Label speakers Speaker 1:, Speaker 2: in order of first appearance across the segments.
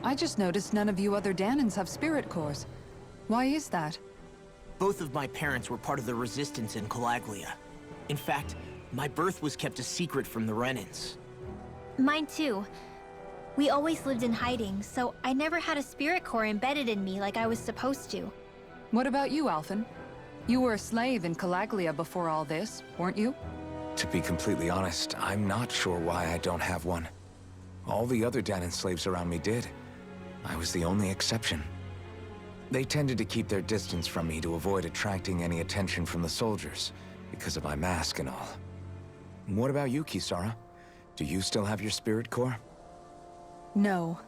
Speaker 1: I just noticed none of you other Danans have spirit cores. Why is that?
Speaker 2: Both of my parents were part of the resistance in Calaglia. In fact, my birth was kept a secret from the Renans.
Speaker 3: Mine too. We always lived in hiding, so I never had a spirit core embedded in me like I was supposed to.
Speaker 1: What about you, Alphen? You were a slave in Calaglia before all this, weren't you?
Speaker 4: To be completely honest, I'm not sure why I don't have one. All the other Danan slaves around me did. I was the only exception. They tended to keep their distance from me to avoid attracting any attention from the soldiers, because of my mask and all. What about you, Kisara? Do you still have your spirit core?
Speaker 1: No.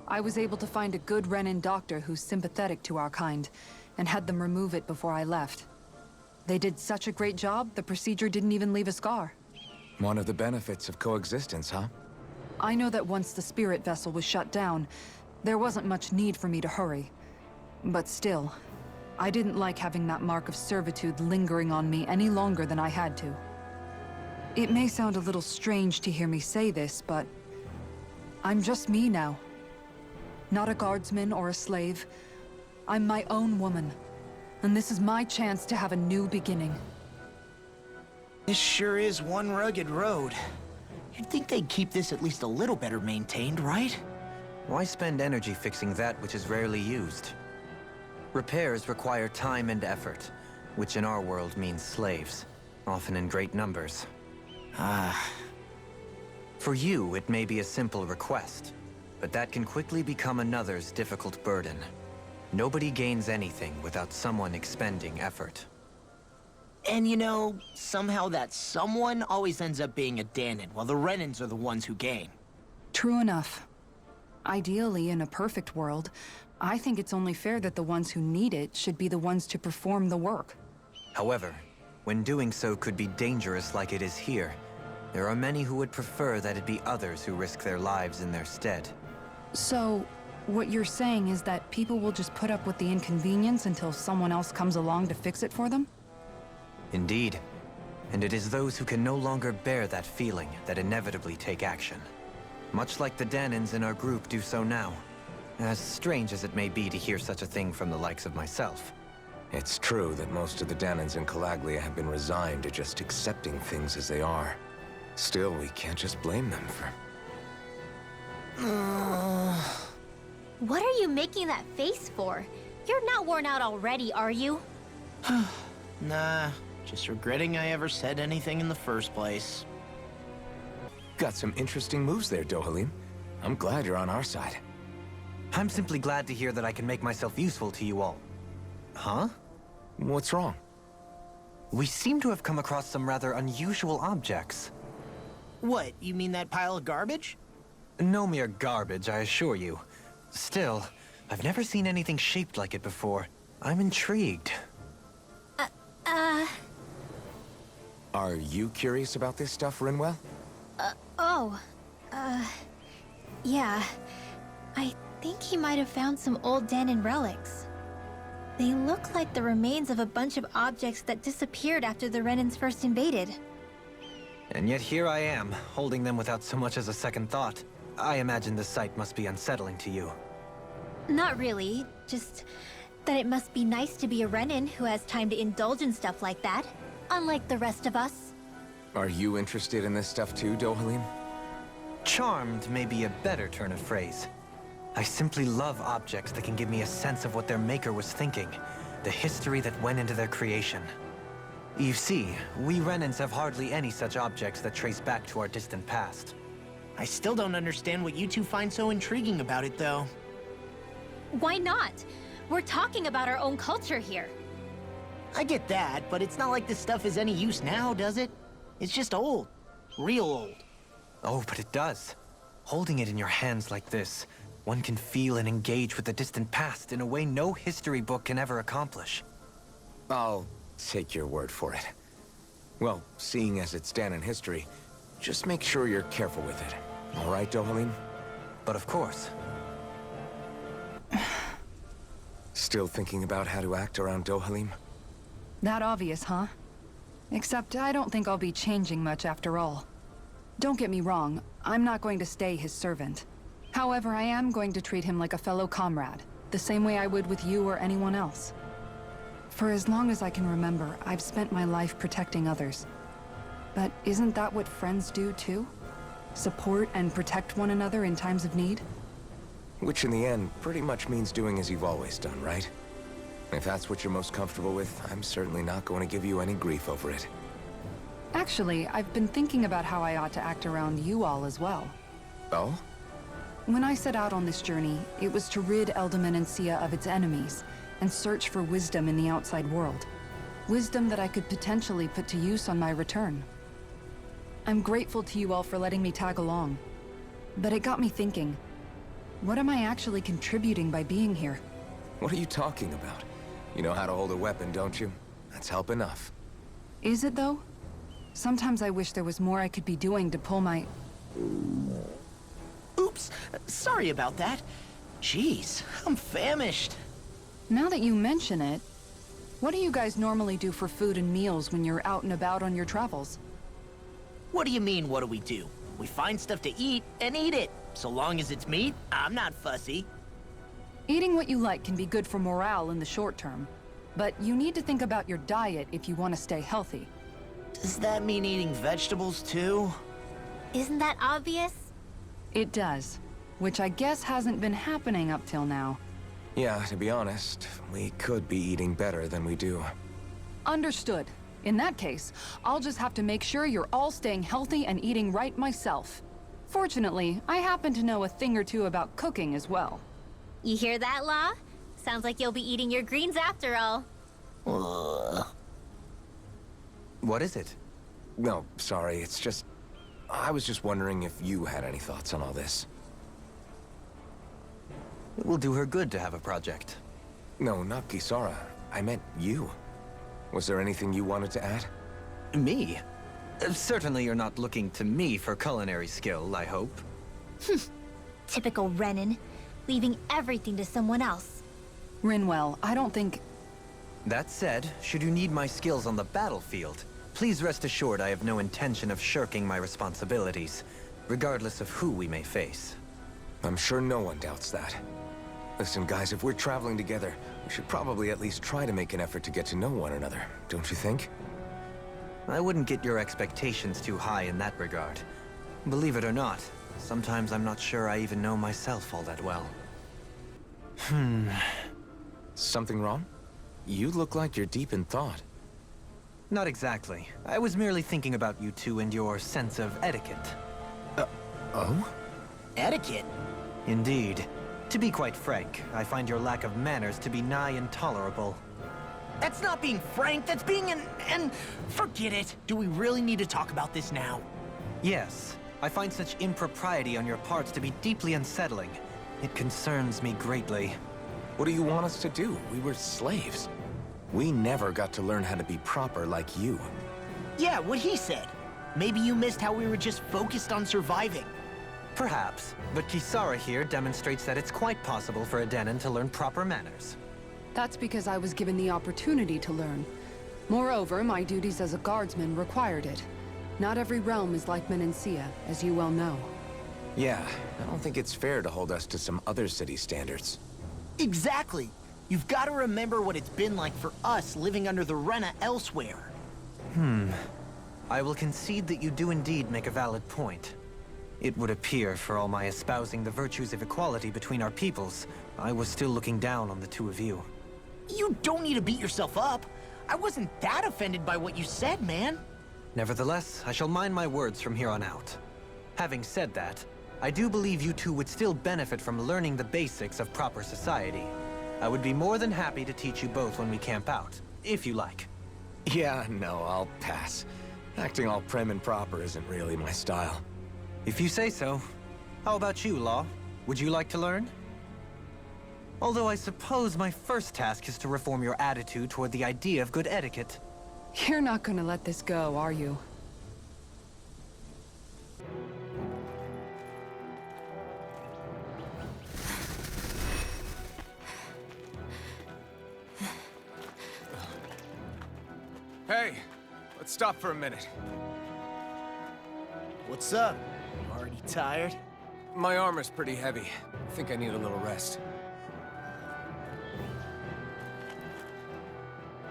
Speaker 1: I was able to find a good Renan doctor who's sympathetic to our kind, and had them remove it before I left. They did such a great job, the procedure didn't even leave a scar.
Speaker 4: One of the benefits of coexistence, huh?
Speaker 1: I know that once the spirit vessel was shut down, there wasn't much need for me to hurry. But still, I didn't like having that mark of servitude lingering on me any longer than I had to. It may sound a little strange to hear me say this, but I'm just me now. Not a guardsman or a slave. I'm my own woman. And this is my chance to have a new beginning.
Speaker 2: This sure is one rugged road. You'd think they'd keep this at least a little better maintained, right?
Speaker 5: Why spend energy fixing that which is rarely used? Repairs require time and effort, which in our world means slaves, often in great numbers. For you, it may be a simple request, but that can quickly become another's difficult burden. Nobody gains anything without someone expending effort.
Speaker 2: And you know, somehow that someone always ends up being a Danan, while the Renans are the ones who gain.
Speaker 1: True enough. Ideally, in a perfect world, I think it's only fair that the ones who need it should be the ones to perform the work.
Speaker 5: However, when doing so could be dangerous like it is here, there are many who would prefer that it be others who risk their lives in their stead.
Speaker 1: So, what you're saying is that people will just put up with the inconvenience until someone else comes along to fix it for them?
Speaker 5: Indeed. And it is those who can no longer bear that feeling that inevitably take action. Much like the Danans in our group do so now. As strange as it may be to hear such a thing from the likes of myself.
Speaker 4: It's true that most of the Danans in Calaglia have been resigned to just accepting things as they are. Still, we can't just blame them for...
Speaker 3: What are you making that face for? You're not worn out already, are you?
Speaker 2: Nah, just regretting I ever said anything in the first place.
Speaker 4: Got some interesting moves there, Dohalim. I'm glad you're on our side.
Speaker 5: I'm simply glad to hear that I can make myself useful to you all. Huh?
Speaker 4: What's wrong?
Speaker 5: We seem to have come across some rather unusual objects.
Speaker 2: What, you mean that pile of garbage?
Speaker 5: No mere garbage, I assure you. Still, I've never seen anything shaped like it before. I'm intrigued.
Speaker 4: Are you curious about this stuff, Rinwell?
Speaker 3: Yeah. I think he might have found some old Danan relics. They look like the remains of a bunch of objects that disappeared after the Renans first invaded.
Speaker 5: And yet here I am, holding them without so much as a second thought. I imagine the sight must be unsettling to you.
Speaker 3: Not really, just that it must be nice to be a Renan who has time to indulge in stuff like that, unlike the rest of us.
Speaker 4: Are you interested in this stuff too, Dohalim?
Speaker 5: Charmed may be a better turn of phrase. I simply love objects that can give me a sense of what their maker was thinking, the history that went into their creation. You see, we Renans have hardly any such objects that trace back to our distant past.
Speaker 2: I still don't understand what you two find so intriguing about it, though.
Speaker 3: Why not? We're talking about our own culture here.
Speaker 2: I get that, but it's not like this stuff is any use now, does it? It's just old. Real old.
Speaker 5: Oh, but it does. Holding it in your hands like this, one can feel and engage with the distant past in a way no history book can ever accomplish.
Speaker 4: I'll take your word for it. Well, seeing as it's Danan history, just make sure you're careful with it. All right, Dohalim?
Speaker 5: But of course.
Speaker 4: Still thinking about how to act around Dohalim?
Speaker 1: That obvious, huh? Except I don't think I'll be changing much after all. Don't get me wrong, I'm not going to stay his servant. However, I am going to treat him like a fellow comrade, the same way I would with you or anyone else. For as long as I can remember, I've spent my life protecting others. But isn't that what friends do too? Support and protect one another in times of need?
Speaker 4: Which in the end pretty much means doing as you've always done, right? If that's what you're most comfortable with, I'm certainly not going to give you any grief over it.
Speaker 1: Actually, I've been thinking about how I ought to act around you all as well.
Speaker 4: Oh?
Speaker 1: When I set out on this journey, it was to rid Eldimenencia of its enemies and search for wisdom in the outside world. Wisdom that I could potentially put to use on my return. I'm grateful to you all for letting me tag along. But it got me thinking, what am I actually contributing by being here?
Speaker 4: What are you talking about? You know how to hold a weapon, don't you? That's help enough.
Speaker 1: Is it though? Sometimes I wish there was more I could be doing to pull my...
Speaker 2: Oops, sorry about that. Jeez, I'm famished.
Speaker 1: Now that you mention it, what do you guys normally do for food and meals when you're out and about on your travels?
Speaker 2: What do you mean, what do we do? We find stuff to eat and eat it. So long as it's meat, I'm not fussy.
Speaker 1: Eating what you like can be good for morale in the short term, but you need to think about your diet if you want to stay healthy.
Speaker 2: Does that mean eating vegetables too?
Speaker 3: Isn't that obvious?
Speaker 1: It does, which I guess hasn't been happening up till now.
Speaker 4: Yeah, to be honest, we could be eating better than we do.
Speaker 1: Understood. In that case, I'll just have to make sure you're all staying healthy and eating right myself. Fortunately, I happen to know a thing or two about cooking as well.
Speaker 3: You hear that, Law? Sounds like you'll be eating your greens after all.
Speaker 5: What is it?
Speaker 4: No, sorry, it's just... I was just wondering if you had any thoughts on all this.
Speaker 5: It will do her good to have a project.
Speaker 4: No, not Kisara. I meant you. Was there anything you wanted to add?
Speaker 5: Me? Certainly you're not looking to me for culinary skill, I hope.
Speaker 3: Typical Renan, leaving everything to someone else.
Speaker 1: Rinwell, I don't think...
Speaker 5: That said, should you need my skills on the battlefield, please rest assured I have no intention of shirking my responsibilities, regardless of who we may face.
Speaker 4: I'm sure no one doubts that. Listen, guys, if we're traveling together, we should probably at least try to make an effort to get to know one another, don't you think?
Speaker 5: I wouldn't get your expectations too high in that regard. Believe it or not, sometimes I'm not sure I even know myself all that well.
Speaker 4: Something wrong? You look like you're deep in thought.
Speaker 5: Not exactly. I was merely thinking about you two and your sense of etiquette.
Speaker 4: Oh?
Speaker 2: Etiquette?
Speaker 5: Indeed. To be quite frank, I find your lack of manners to be nigh intolerable.
Speaker 2: That's not being frank, that's being and forget it. Do we really need to talk about this now?
Speaker 5: Yes, I find such impropriety on your parts to be deeply unsettling. It concerns me greatly.
Speaker 4: What do you want us to do? We were slaves. We never got to learn how to be proper like you.
Speaker 2: Yeah, what he said. Maybe you missed how we were just focused on surviving.
Speaker 5: Perhaps, but Kisara here demonstrates that it's quite possible for a Denon to learn proper manners.
Speaker 1: That's because I was given the opportunity to learn. Moreover, my duties as a guardsman required it. Not every realm is like Menencia, as you well know.
Speaker 4: Yeah, I don't think it's fair to hold us to some other city standards.
Speaker 2: Exactly. You've got to remember what it's been like for us living under the Rena elsewhere.
Speaker 5: I will concede that you do indeed make a valid point. It would appear, for all my espousing the virtues of equality between our peoples, I was still looking down on the two of you.
Speaker 2: You don't need to beat yourself up. I wasn't that offended by what you said, man.
Speaker 5: Nevertheless, I shall mind my words from here on out. Having said that, I do believe you two would still benefit from learning the basics of proper society. I would be more than happy to teach you both when we camp out, if you like.
Speaker 4: Yeah, no, I'll pass. Acting all prim and proper isn't really my style.
Speaker 5: If you say so. How about you, Law? Would you like to learn? Although I suppose my first task is to reform your attitude toward the idea of good etiquette.
Speaker 1: You're not gonna let this go, are you?
Speaker 4: Hey, let's stop for a minute.
Speaker 2: What's up? You already tired?
Speaker 4: My armor's pretty heavy. I think I need a little rest.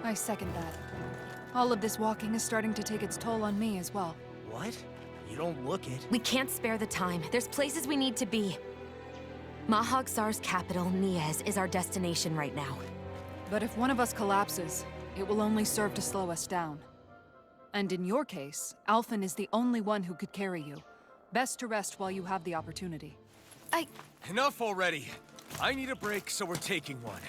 Speaker 1: I second that. All of this walking is starting to take its toll on me as well.
Speaker 2: What? You don't look it.
Speaker 6: We can't spare the time. There's places we need to be. Mahag-Sar's capital, Niez, is our destination right now.
Speaker 1: But if one of us collapses, it will only serve to slow us down. And in your case, Alphen is the only one who could carry you. Best to rest while you have the opportunity.
Speaker 4: Enough already! I need a break, so we're taking one.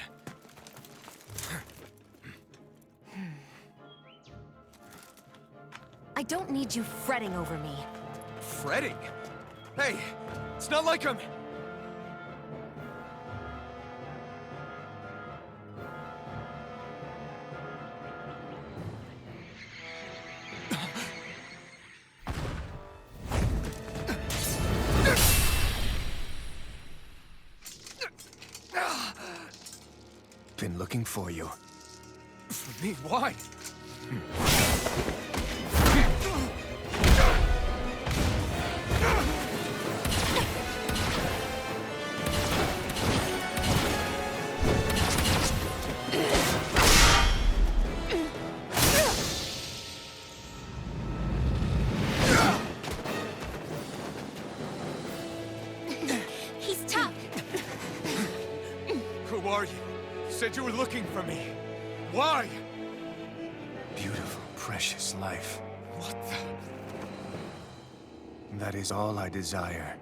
Speaker 6: I don't need you fretting over me.
Speaker 4: Fretting? Hey, it's not like I'm...
Speaker 7: Been looking for you.
Speaker 4: For me? Why?
Speaker 3: He's tough.
Speaker 4: Who are you? You said you were looking for me. Why?
Speaker 7: Beautiful, precious life.
Speaker 4: What the...
Speaker 7: That is all I desire.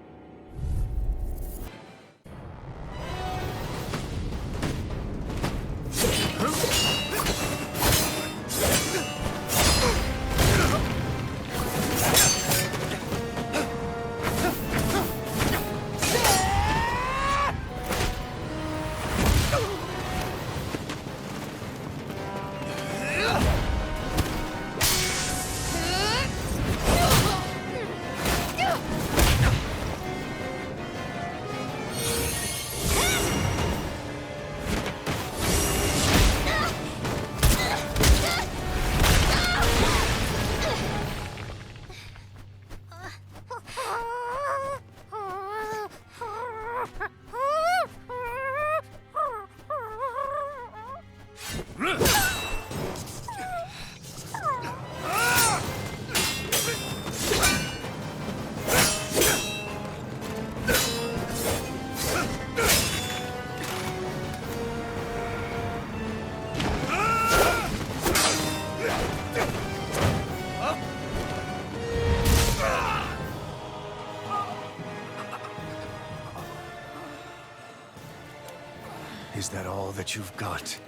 Speaker 7: Is that all that you've got?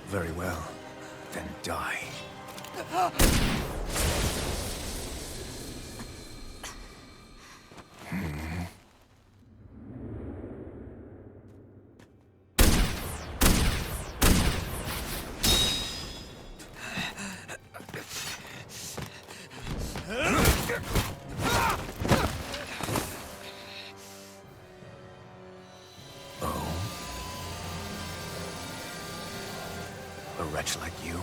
Speaker 7: Very well. Then die. A wretch like you?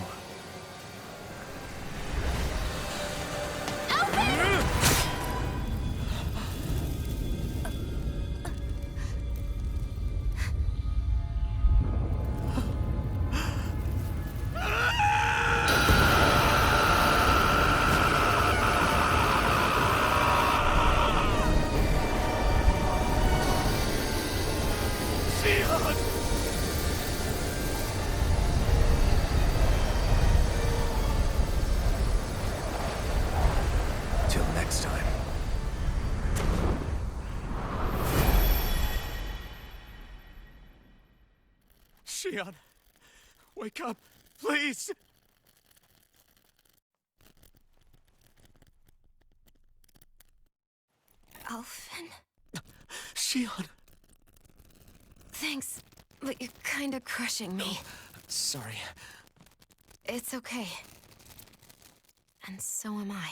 Speaker 7: Till next time.
Speaker 4: Shionne, wake up, please!
Speaker 6: Alphen?
Speaker 2: Shionne!
Speaker 6: Thanks, but you're kinda crushing me.
Speaker 2: Sorry.
Speaker 6: It's okay. And so am I.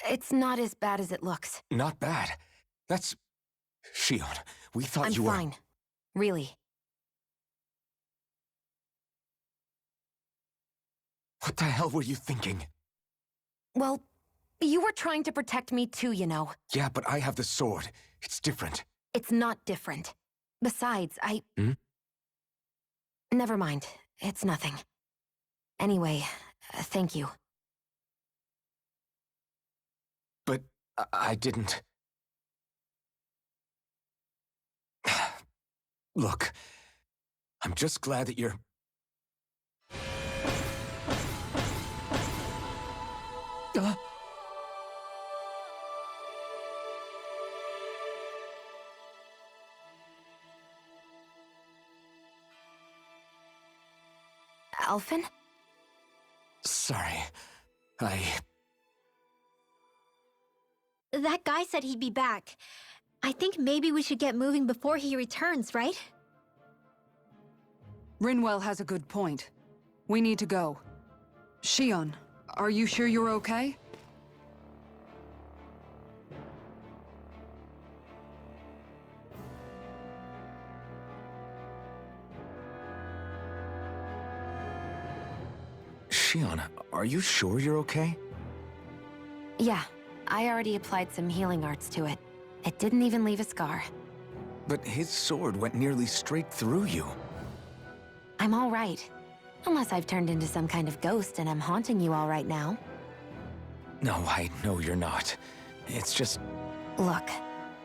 Speaker 6: It's not as bad as it looks.
Speaker 4: Not bad. That's... Shionne, we thought
Speaker 6: I'm
Speaker 4: you were...
Speaker 6: fine. Really.
Speaker 4: What the hell were you thinking?
Speaker 6: Well, you were trying to protect me too, you know.
Speaker 4: Yeah, but I have the sword. It's different.
Speaker 6: It's not different. Besides,
Speaker 4: Hmm?
Speaker 6: Never mind. It's nothing. Anyway, thank you.
Speaker 4: But I didn't... Look, I'm just glad that you're...
Speaker 6: Alphen?
Speaker 4: Sorry.
Speaker 3: That guy said he'd be back. I think maybe we should get moving before he returns, right?
Speaker 1: Rinwell has a good point. We need to go. Shionne, are you sure you're okay?
Speaker 4: Shionne, are you sure you're okay?
Speaker 6: Yeah, I already applied some healing arts to it. It didn't even leave a scar.
Speaker 4: But his sword went nearly straight through you.
Speaker 6: I'm all right. Unless I've turned into some kind of ghost and I'm haunting you all right now.
Speaker 4: No, I know you're not. It's just...
Speaker 6: Look,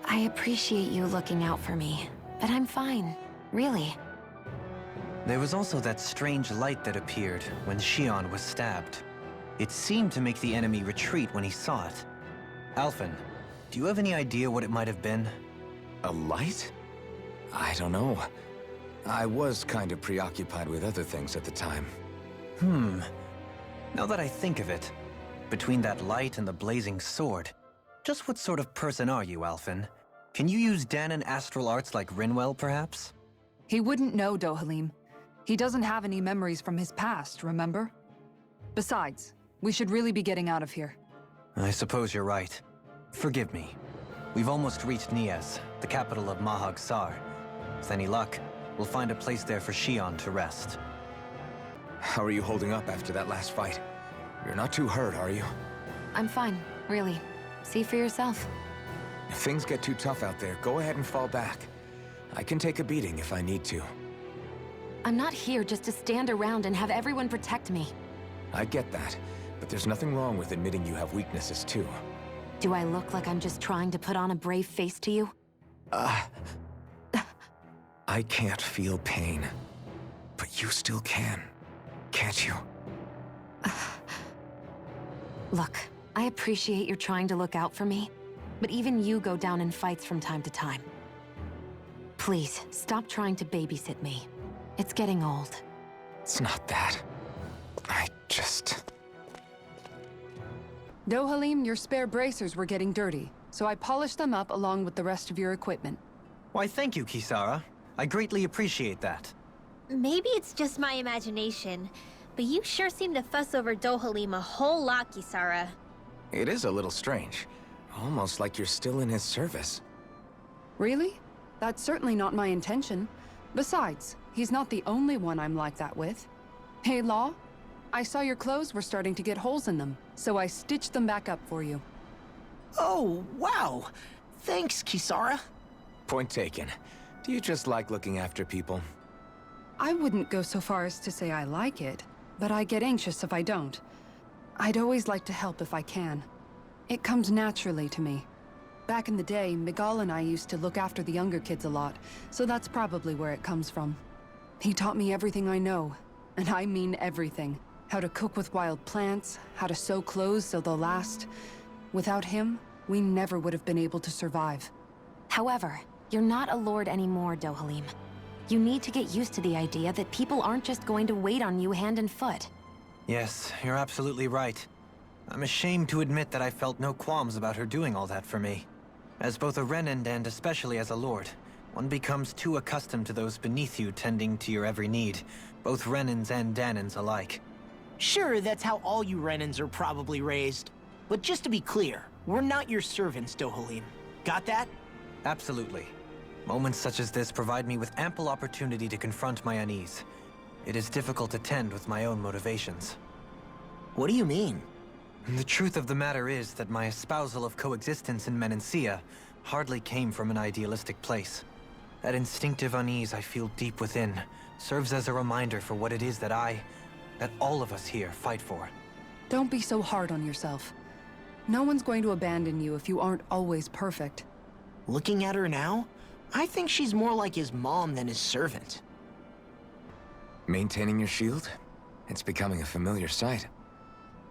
Speaker 6: I appreciate you looking out for me, but I'm fine. Really.
Speaker 5: There was also that strange light that appeared when Shionne was stabbed. It seemed to make the enemy retreat when he saw it. Alphen, do you have any idea what it might have been?
Speaker 4: A light? I don't know. I was kind of preoccupied with other things at the time.
Speaker 5: Now that I think of it, between that light and the blazing sword, just what sort of person are you, Alphen? Can you use Dahnan astral arts like Rinwell, perhaps?
Speaker 1: He wouldn't know, Dohalim. He doesn't have any memories from his past, remember? Besides, we should really be getting out of here.
Speaker 5: I suppose you're right. Forgive me. We've almost reached Niez, the capital of Mahag Saar. With any luck, we'll find a place there for Shionne to rest.
Speaker 4: How are you holding up after that last fight? You're not too hurt, are you?
Speaker 6: I'm fine, really. See for yourself.
Speaker 4: If things get too tough out there, go ahead and fall back. I can take a beating if I need to.
Speaker 6: I'm not here just to stand around and have everyone protect me.
Speaker 4: I get that, but there's nothing wrong with admitting you have weaknesses too.
Speaker 6: Do I look like I'm just trying to put on a brave face to you?
Speaker 4: I can't feel pain, but you still can, can't you?
Speaker 6: Look, I appreciate you're trying to look out for me, but even you go down in fights from time to time. Please, stop trying to babysit me. It's getting old.
Speaker 4: It's not that. I just...
Speaker 1: Dohalim, your spare bracers were getting dirty, so I polished them up along with the rest of your equipment.
Speaker 5: Why, thank you, Kisara. I greatly appreciate that.
Speaker 3: Maybe it's just my imagination, but you sure seem to fuss over Dohalim a whole lot, Kisara.
Speaker 4: It is a little strange. Almost like you're still in his service.
Speaker 1: Really? That's certainly not my intention. Besides, he's not the only one I'm like that with. Hey, Law, I saw your clothes were starting to get holes in them, so I stitched them back up for you.
Speaker 2: Oh, wow. Thanks, Kisara.
Speaker 4: Point taken. Do you just like looking after people?
Speaker 1: I wouldn't go so far as to say I like it, but I get anxious if I don't. I'd always like to help if I can. It comes naturally to me. Back in the day, Miguel and I used to look after the younger kids a lot, so that's probably where it comes from. He taught me everything I know, and I mean everything. How to cook with wild plants, how to sew clothes so they'll last. Without him, we never would have been able to survive.
Speaker 6: However, you're not a lord anymore, Dohalim. You need to get used to the idea that people aren't just going to wait on you hand and foot.
Speaker 5: Yes, you're absolutely right. I'm ashamed to admit that I felt no qualms about her doing all that for me. As both a Renan and especially as a lord, one becomes too accustomed to those beneath you tending to your every need, both Renans and Dahnans alike.
Speaker 2: Sure, that's how all you Renans are probably raised. But just to be clear, we're not your servants, Dohalim. Got that?
Speaker 5: Absolutely. Moments such as this provide me with ample opportunity to confront my unease. It is difficult to tend with my own motivations.
Speaker 2: What do you mean?
Speaker 5: The truth of the matter is that my espousal of coexistence in Menancia hardly came from an idealistic place. That instinctive unease I feel deep within serves as a reminder for what it is that all of us here fight for.
Speaker 1: Don't be so hard on yourself. No one's going to abandon you if you aren't always perfect.
Speaker 2: Looking at her now, I think she's more like his mom than his servant.
Speaker 4: Maintaining your shield? It's becoming a familiar sight.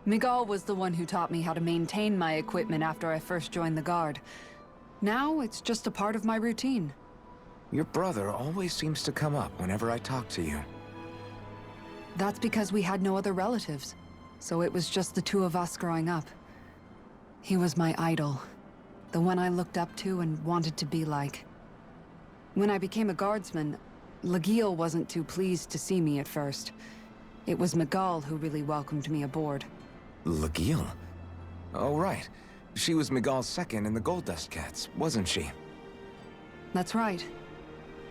Speaker 1: Miguel was the one who taught me how to maintain my equipment after I first joined the Guard. Now, it's just a part of my routine.
Speaker 4: Your brother always seems to come up whenever I talk to you.
Speaker 1: That's because we had no other relatives, so it was just the two of us growing up. He was my idol, the one I looked up to and wanted to be like. When I became a guardsman, Lagiel wasn't too pleased to see me at first. It was Miguel who really welcomed me aboard.
Speaker 4: Lagiel? Oh, right. She was Miguel's second in the Gold Dust Cats, wasn't she?
Speaker 1: That's right.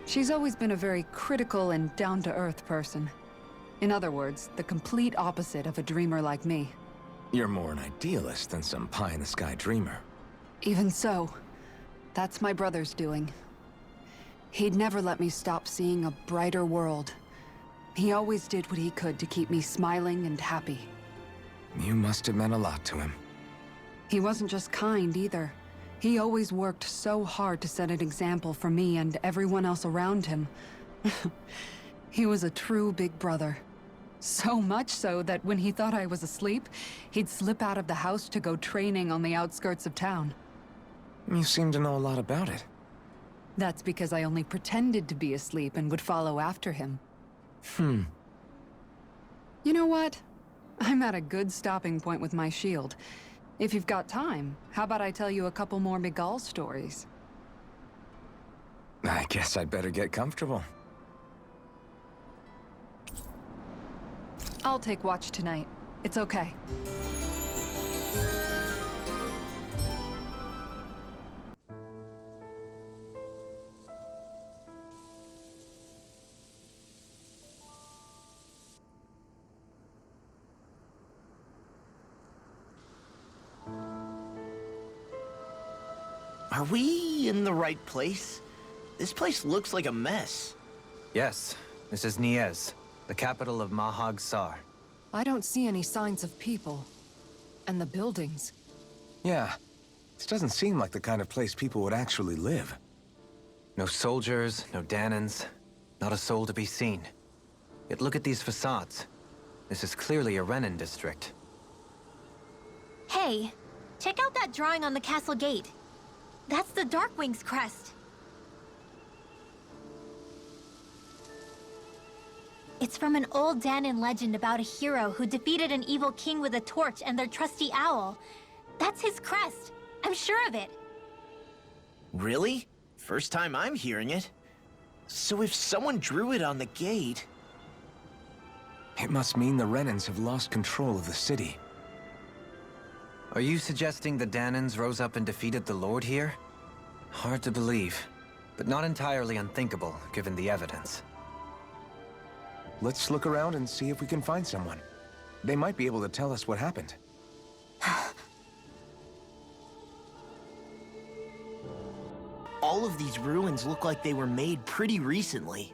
Speaker 1: She's always been a very critical and down-to-earth person. In other words, the complete opposite of a dreamer like me.
Speaker 4: You're more an idealist than some pie-in-the-sky dreamer.
Speaker 1: Even so, that's my brother's doing. He'd never let me stop seeing a brighter world. He always did what he could to keep me smiling and happy.
Speaker 4: You must have meant a lot to him.
Speaker 1: He wasn't just kind, either. He always worked so hard to set an example for me and everyone else around him. He was a true big brother. So much so that when he thought I was asleep, he'd slip out of the house to go training on the outskirts of town.
Speaker 4: You seem to know a lot about it.
Speaker 1: That's because I only pretended to be asleep and would follow after him. You know what? I'm at a good stopping point with my shield. If you've got time, how about I tell you a couple more Miguel stories?
Speaker 4: I guess I'd better get comfortable.
Speaker 1: I'll take watch tonight. It's okay.
Speaker 2: Are we in the right place? This place looks like a mess.
Speaker 5: Yes, this is Niez, the capital of Mahag Sar.
Speaker 1: I don't see any signs of people. And the buildings.
Speaker 4: Yeah, this doesn't seem like the kind of place people would actually live.
Speaker 5: No soldiers, no Danans, not a soul to be seen. Yet look at these facades. This is clearly a Renin district.
Speaker 3: Hey, check out that drawing on the castle gate. That's the Darkwing's crest. It's from an old Danan legend about a hero who defeated an evil king with a torch and their trusty owl. That's his crest. I'm sure of it.
Speaker 2: Really? First time I'm hearing it. So if someone drew it on the gate...
Speaker 4: It must mean the Renins have lost control of the city.
Speaker 5: Are you suggesting the Danans rose up and defeated the Lord here? Hard to believe, but not entirely unthinkable, given the evidence.
Speaker 4: Let's look around and see if we can find someone. They might be able to tell us what happened.
Speaker 2: All of these ruins look like they were made pretty recently.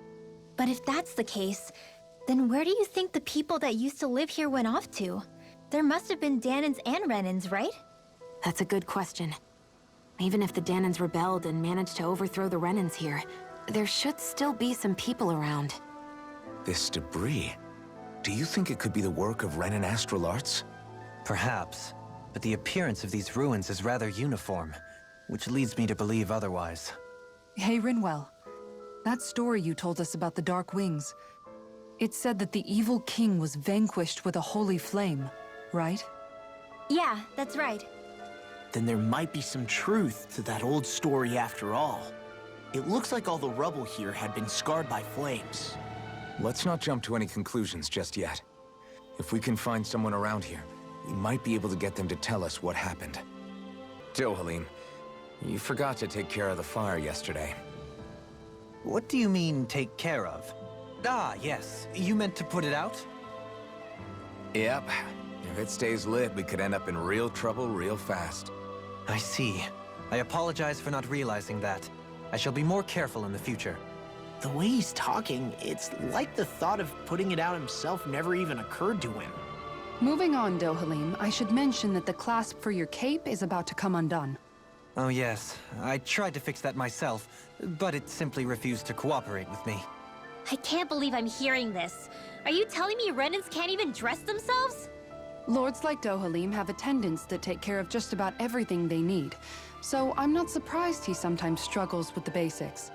Speaker 3: But if that's the case, then where do you think the people that used to live here went off to? There must have been Danans and Renins, right?
Speaker 6: That's a good question. Even if the Danans rebelled and managed to overthrow the Renins here, there should still be some people around.
Speaker 4: This debris... Do you think it could be the work of Renin astral arts?
Speaker 5: Perhaps, but the appearance of these ruins is rather uniform, which leads me to believe otherwise.
Speaker 1: Hey, Rinwell. That story you told us about the Dark Wings. It said that the evil king was vanquished with a holy flame, right?
Speaker 3: Yeah, that's right.
Speaker 2: Then there might be some truth to that old story after all. It looks like all the rubble here had been scarred by flames.
Speaker 4: Let's not jump to any conclusions just yet. If we can find someone around here, we might be able to get them to tell us what happened. Dohalim, you forgot to take care of the fire yesterday.
Speaker 5: What do you mean, take care of? Ah, yes. You meant to put it out?
Speaker 4: Yep. If it stays lit, we could end up in real trouble real fast.
Speaker 5: I see. I apologize for not realizing that. I shall be more careful in the future.
Speaker 2: The way he's talking, it's like the thought of putting it out himself never even occurred to him.
Speaker 1: Moving on, Dohalim, I should mention that the clasp for your cape is about to come undone.
Speaker 5: Oh yes, I tried to fix that myself, but it simply refused to cooperate with me.
Speaker 3: I can't believe I'm hearing this. Are you telling me Renans can't even dress themselves?
Speaker 1: Lords like Dohalim have attendants that take care of just about everything they need, so I'm not surprised he sometimes struggles with the basics.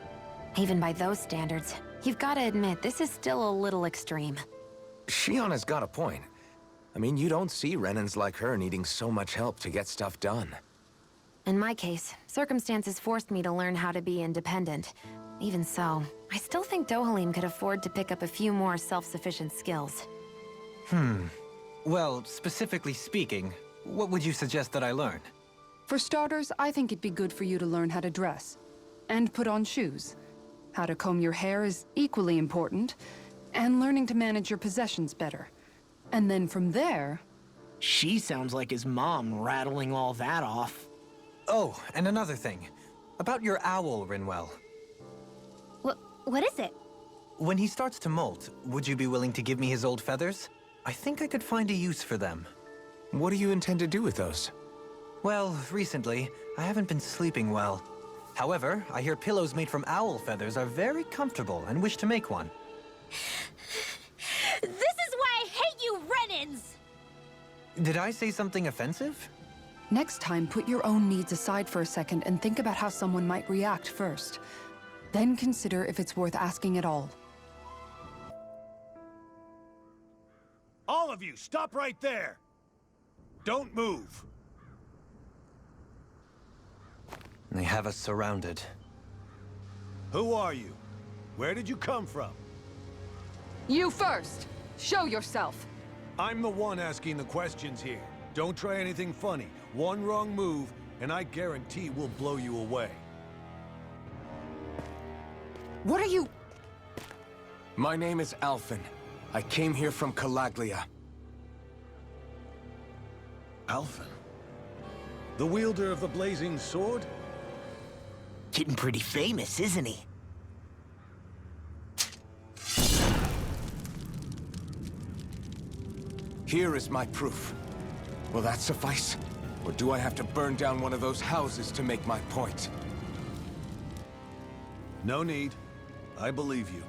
Speaker 6: Even by those standards, you've got to admit this is still a little extreme.
Speaker 4: Shionne has got a point. I mean, you don't see Renans like her needing so much help to get stuff done.
Speaker 6: In my case, circumstances forced me to learn how to be independent. Even so, I still think Dohalim could afford to pick up a few more self-sufficient skills.
Speaker 5: Well, specifically speaking, what would you suggest that I learn?
Speaker 1: For starters, I think it'd be good for you to learn how to dress. And put on shoes. How to comb your hair is equally important. And learning to manage your possessions better. And then from there...
Speaker 2: She sounds like his mom rattling all that off.
Speaker 5: Oh, and another thing. About your owl, Rinwell.
Speaker 3: What is it?
Speaker 5: When he starts to molt, would you be willing to give me his old feathers? I think I could find a use for them.
Speaker 4: What do you intend to do with those?
Speaker 5: Well, recently, I haven't been sleeping well. However, I hear pillows made from owl feathers are very comfortable and wish to make one.
Speaker 3: This is why I hate you, Renans!
Speaker 5: Did I say something offensive?
Speaker 1: Next time, put your own needs aside for a second and think about how someone might react first. Then consider if it's worth asking at all.
Speaker 7: All of you, stop right there! Don't move!
Speaker 5: They have us surrounded.
Speaker 7: Who are you? Where did you come from?
Speaker 1: You first! Show yourself!
Speaker 7: I'm the one asking the questions here. Don't try anything funny. One wrong move, and I guarantee we'll blow you away.
Speaker 1: What are you...
Speaker 4: My name is Alphen. I came here from Calaglia.
Speaker 7: Alphen? The wielder of the blazing sword?
Speaker 2: Getting pretty famous, isn't he?
Speaker 4: Here is my proof. Will that suffice? Or do I have to burn down one of those houses to make my point?
Speaker 7: No need. I believe you.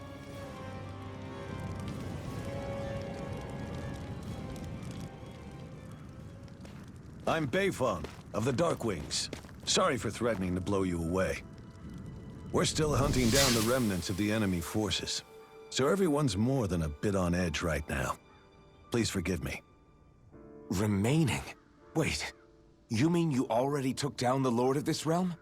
Speaker 7: I'm Beifong, of the Darkwings. Sorry for threatening to blow you away. We're still hunting down the remnants of the enemy forces, so everyone's more than a bit on edge right now. Please forgive me.
Speaker 4: Remaining? Wait, you mean you already took down the Lord of this realm?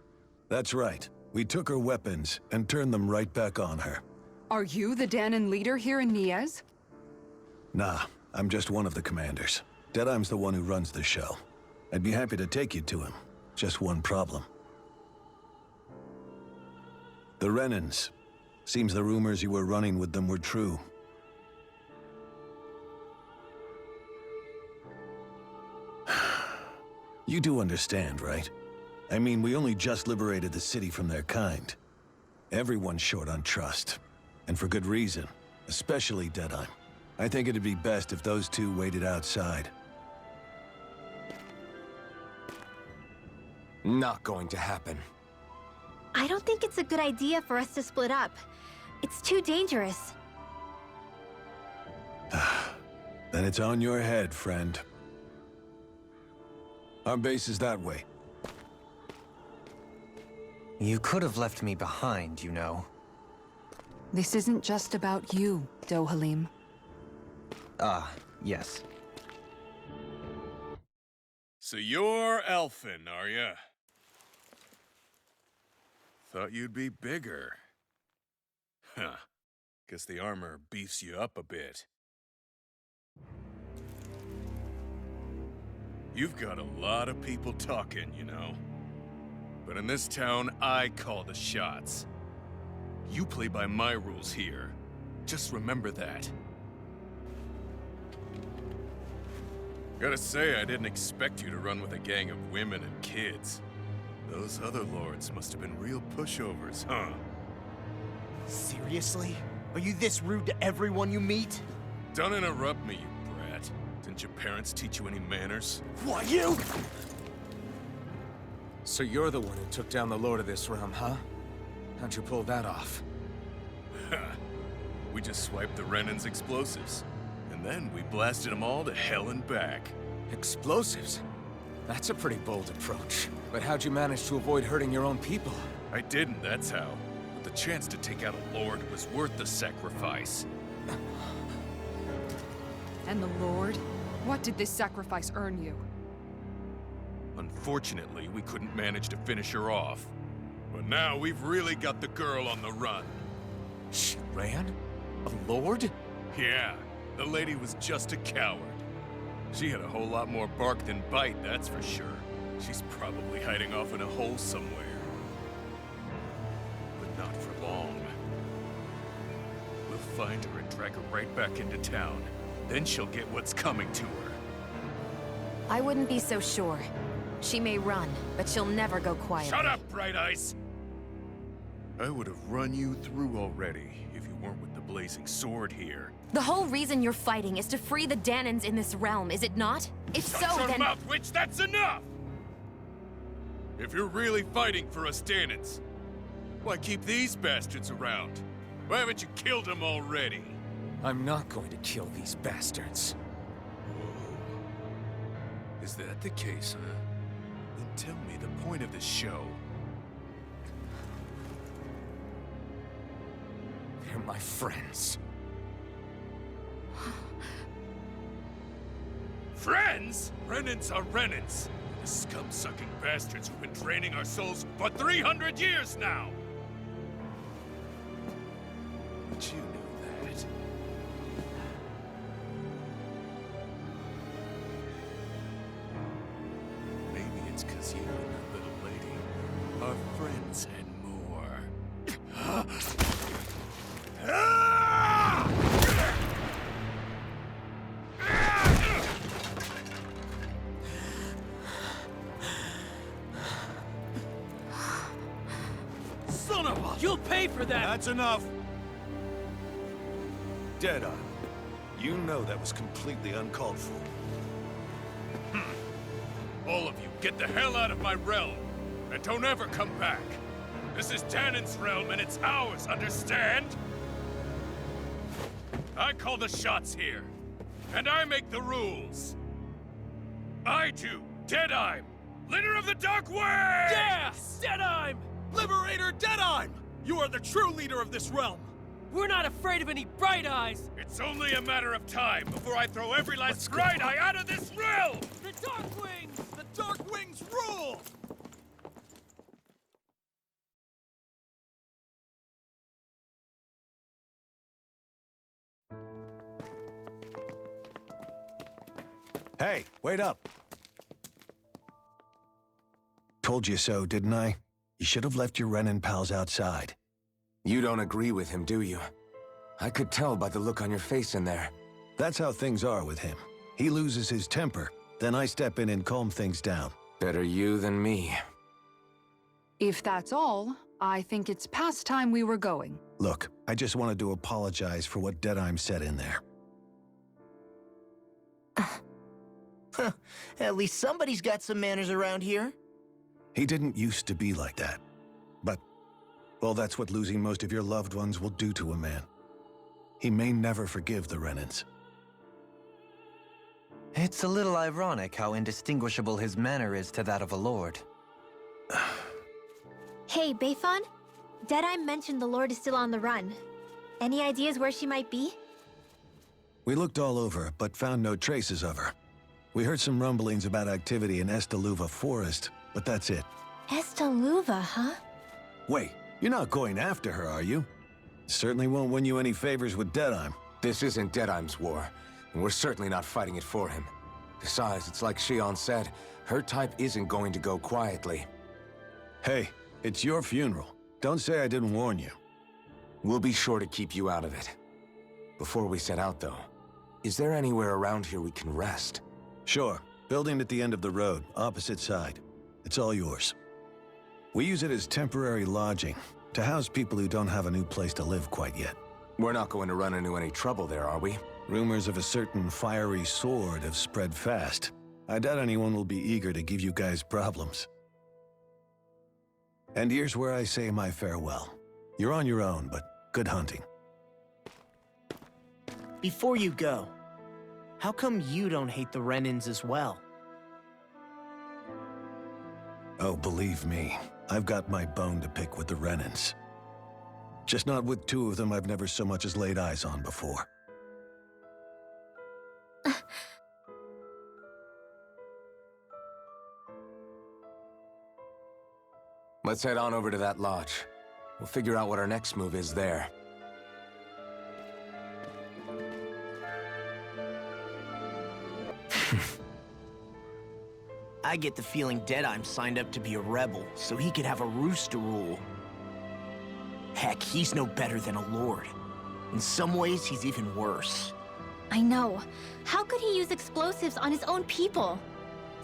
Speaker 7: That's right. We took her weapons and turned them right back on her.
Speaker 1: Are you the Danon leader here in Niez?
Speaker 7: Nah, I'm just one of the commanders. Deadheim's the one who runs the show. I'd be happy to take you to him. Just one problem. The Renans. Seems the rumors you were running with them were true. You do understand, right? I mean, we only just liberated the city from their kind. Everyone's short on trust. And for good reason. Especially Deadheim. I think it'd be best if those two waited outside.
Speaker 4: Not going to happen.
Speaker 3: I don't think it's a good idea for us to split up. It's too dangerous.
Speaker 7: Then it's on your head, friend. Our base is that way.
Speaker 5: You could have left me behind, you know.
Speaker 1: This isn't just about you, Dohalim.
Speaker 5: Ah, yes.
Speaker 8: So you're Elfin, are ya? Thought you'd be bigger. Huh. Guess the armor beefs you up a bit. You've got a lot of people talking, you know. But in this town, I call the shots. You play by my rules here. Just remember that. Gotta say, I didn't expect you to run with a gang of women and kids. Those other lords must have been real pushovers, huh?
Speaker 2: Seriously? Are you this rude to everyone you meet?
Speaker 8: Don't interrupt me, you brat. Didn't your parents teach you any manners?
Speaker 2: What, you?
Speaker 4: So you're the one who took down the lord of this realm, huh? How'd you pull that off?
Speaker 8: We just swiped the Renan's explosives. And then we blasted them all to hell and back.
Speaker 4: Explosives? That's a pretty bold approach. But how'd you manage to avoid hurting your own people?
Speaker 8: I didn't, that's how. But the chance to take out a lord was worth the sacrifice.
Speaker 1: And the Lord? What did this sacrifice earn you?
Speaker 8: Unfortunately, we couldn't manage to finish her off. But now we've really got the girl on the run.
Speaker 4: She ran? A lord?
Speaker 8: Yeah, the lady was just a coward. She had a whole lot more bark than bite, that's for sure. She's probably hiding off in a hole somewhere. But not for long. We'll find her and drag her right back into town. Then she'll get what's coming to her.
Speaker 6: I wouldn't be so sure. She may run, but she'll never go quiet.
Speaker 8: Shut up, Bright Eyes! I would have run you through already if you weren't with the blazing sword here.
Speaker 6: The whole reason you're fighting is to free the Danans in this realm, is it not? If
Speaker 8: Shut
Speaker 6: so,
Speaker 8: your
Speaker 6: then—
Speaker 8: mouth, witch! That's enough! If you're really fighting for us Danans, why keep these bastards around? Why haven't you killed them already?
Speaker 4: I'm not going to kill these bastards.
Speaker 8: Whoa. Is that the case, huh? Then tell me the point of the show.
Speaker 4: They're my friends.
Speaker 8: Friends? Renans are Renans. The scum-sucking bastards who've been draining our souls for 300 years now! But you knew that. Maybe it's 'cause you and that little lady are friends and more.
Speaker 9: Son of a... You'll pay for that!
Speaker 7: That's enough! Deadeye, you know that was completely uncalled for.
Speaker 8: All of you, get the hell out of my realm! And don't ever come back! This is Danan's realm and it's ours, understand? I call the shots here. And I make the rules. I do, Deadeye, leader of the Dark Wings!
Speaker 9: Yeah! Deadeye! Liberator Deadeye! You are the true leader of this realm! We're not afraid of any Bright Eyes!
Speaker 8: It's only a matter of time before I throw every last Bright Eye out of this realm!
Speaker 9: The Dark Wings! The Dark Wings rule!
Speaker 7: Hey, wait up! Told you so, didn't I? You should have left your Renan pals outside.
Speaker 4: You don't agree with him, do you? I could tell by the look on your face in there.
Speaker 7: That's how things are with him. He loses his temper, then I step in and calm things down.
Speaker 4: Better you than me.
Speaker 1: If that's all, I think it's past time we were going.
Speaker 7: Look, I just wanted to apologize for what Deadeye said in there.
Speaker 2: At least somebody's got some manners around here.
Speaker 7: He didn't used to be like that. But, well, that's what losing most of your loved ones will do to a man. He may never forgive the Renans.
Speaker 5: It's a little ironic how indistinguishable his manner is to that of a lord.
Speaker 3: Hey, Beifan? Deadeye mentioned the Lord is still on the run. Any ideas where she might be?
Speaker 7: We looked all over, but found no traces of her. We heard some rumblings about activity in Estaluva Forest, but that's it.
Speaker 3: Estaluva, huh?
Speaker 7: Wait, you're not going after her, are you? Certainly won't win you any favors with Deadeye.
Speaker 4: This isn't Deadeye's war, and we're certainly not fighting it for him. Besides, it's like Shionne said, her type isn't going to go quietly.
Speaker 7: Hey, it's your funeral. Don't say I didn't warn you.
Speaker 4: We'll be sure to keep you out of it. Before we set out, though, is there anywhere around here we can rest?
Speaker 7: Sure. Building at the end of the road, opposite side. It's all yours. We use it as temporary lodging, to house people who don't have a new place to live quite yet.
Speaker 4: We're not going to run into any trouble there, are we?
Speaker 7: Rumors of a certain fiery sword have spread fast. I doubt anyone will be eager to give you guys problems. And here's where I say my farewell. You're on your own, but good hunting.
Speaker 2: Before you go, how come you don't hate the Renins as well?
Speaker 7: Oh, believe me, I've got my bone to pick with the Renins. Just not with two of them I've never so much as laid eyes on before.
Speaker 4: Let's head on over to that lodge. We'll figure out what our next move is there.
Speaker 2: I get the feeling Deadeye'm signed up to be a rebel, so he could have a roost to rule. Heck, he's no better than a lord. In some ways, he's even worse.
Speaker 3: I know. How could he use explosives on his own people?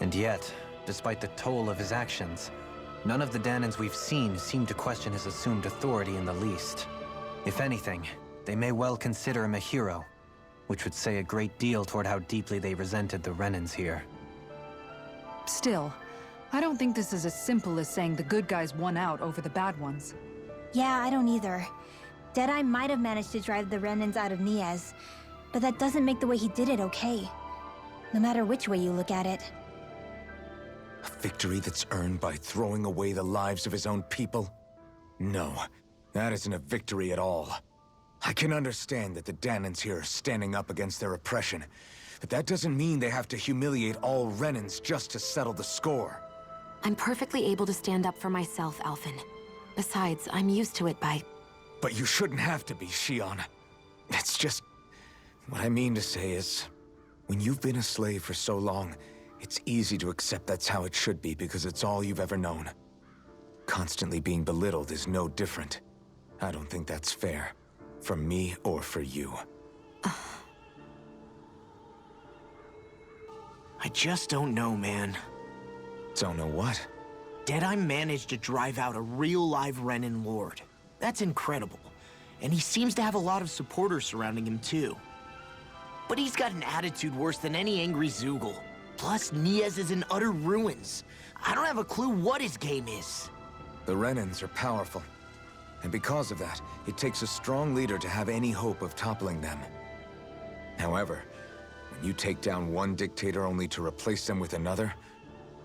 Speaker 5: And yet, despite the toll of his actions, none of the Danans we've seen seem to question his assumed authority in the least. If anything, they may well consider him a hero, which would say a great deal toward how deeply they resented the Renins here.
Speaker 1: Still, I don't think this is as simple as saying the good guys won out over the bad ones.
Speaker 3: Yeah, I don't either. Deadeye might have managed to drive the Renins out of Niaz, but that doesn't make the way he did it okay. No matter which way you look at it.
Speaker 4: A victory that's earned by throwing away the lives of his own people? No, that isn't a victory at all. I can understand that the Danans here are standing up against their oppression, but that doesn't mean they have to humiliate all Renins just to settle the score.
Speaker 6: I'm perfectly able to stand up for myself, Alphen. Besides, I'm used to it by...
Speaker 4: But you shouldn't have to be, Shionne. It's just... What I mean to say is, when you've been a slave for so long, it's easy to accept that's how it should be because it's all you've ever known. Constantly being belittled is no different. I don't think that's fair. For me or for you.
Speaker 2: I just don't know, man.
Speaker 4: Don't know what?
Speaker 2: Deadeye managed to drive out a real live Renin lord. That's incredible. And he seems to have a lot of supporters surrounding him too. But he's got an attitude worse than any angry Zoogle. Plus, Niaz is in utter ruins. I don't have a clue what his game is.
Speaker 4: The Renins are powerful. And because of that, it takes a strong leader to have any hope of toppling them. However, when you take down one dictator only to replace them with another,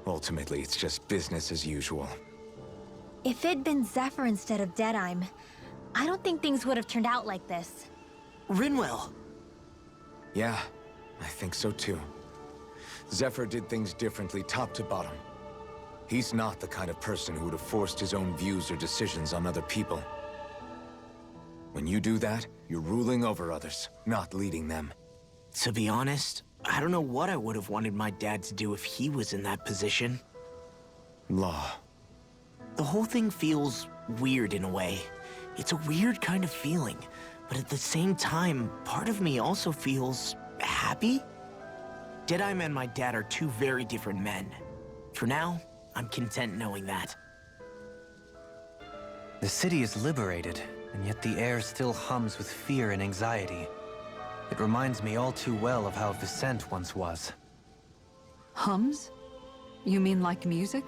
Speaker 4: ultimately it's just business as usual.
Speaker 3: If it'd been Zephyr instead of Deadeye'm, I don't think things would have turned out like this.
Speaker 2: Rinwell!
Speaker 4: Yeah, I think so too. Zephyr did things differently top to bottom. He's not the kind of person who would have forced his own views or decisions on other people. When you do that, you're ruling over others, not leading them.
Speaker 2: To be honest, I don't know what I would have wanted my dad to do if he was in that position.
Speaker 4: Law.
Speaker 2: The whole thing feels weird in a way. It's a weird kind of feeling, but at the same time, part of me also feels happy? Deadeye'm and my dad are two very different men. For now, I'm content knowing that.
Speaker 5: The city is liberated, and yet the air still hums with fear and anxiety. It reminds me all too well of how Vicente once was.
Speaker 1: Hums? You mean like music?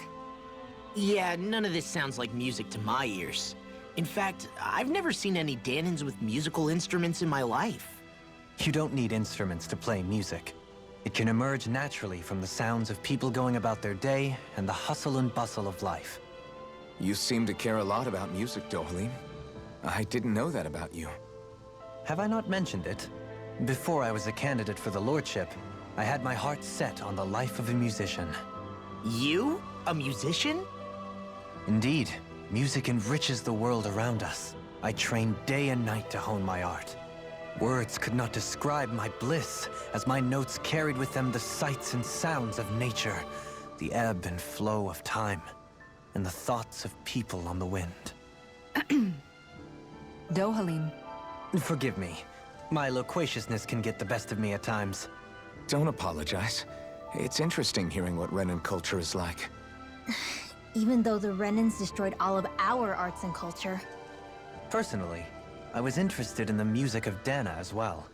Speaker 2: Yeah, none of this sounds like music to my ears. In fact, I've never seen any Danans with musical instruments in my life.
Speaker 5: You don't need instruments to play music. It can emerge naturally from the sounds of people going about their day and the hustle and bustle of life.
Speaker 4: You seem to care a lot about music, Dohalim. I didn't know that about you.
Speaker 5: Have I not mentioned it? Before I was a candidate for the lordship, I had my heart set on the life of a musician.
Speaker 2: You? A musician?
Speaker 5: Indeed, music enriches the world around us. I train day and night to hone my art. Words could not describe my bliss, as my notes carried with them the sights and sounds of nature, the ebb and flow of time, and the thoughts of people on the wind.
Speaker 1: Dohalim.
Speaker 5: Forgive me. My loquaciousness can get the best of me at times.
Speaker 4: Don't apologize. It's interesting hearing what Renan culture is like.
Speaker 3: Even though the Renans destroyed all of our arts and culture.
Speaker 5: Personally, I was interested in the music of Dana as well.